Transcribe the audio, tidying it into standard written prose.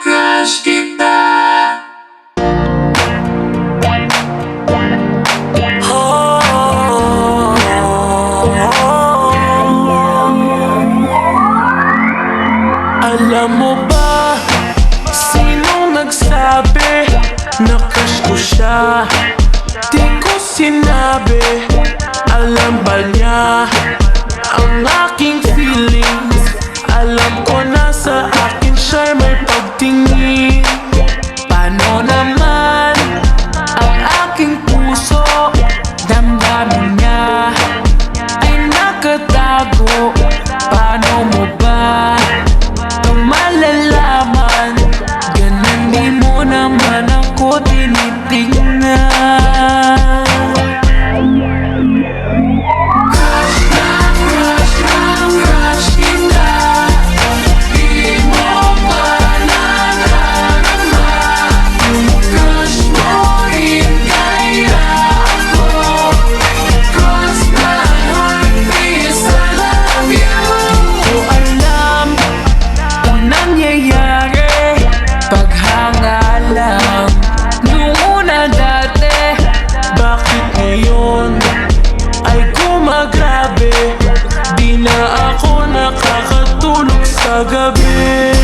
crush kita. Alam mo ba, sinong nagsabi na crush ko siya? Di ko sinabi, alam ba niya ang aking feelings? Alam ko na sa akin siya'y may pagtingin. Paano naman ang aking puso? Damdamin niya ay nakatago. Paano mo ba malalaman? Ganun di mo naman ako tinitingnan. Crush kita. Di mo pa nararamdaman. Crush mo rin kaya ako. Cross my heart, please, I love you. Ko alam kung nangyayari, paghanga lang nung una dati. Bakit ngayon ay gumagrabe? Di na ako nakakatulog sa gabi.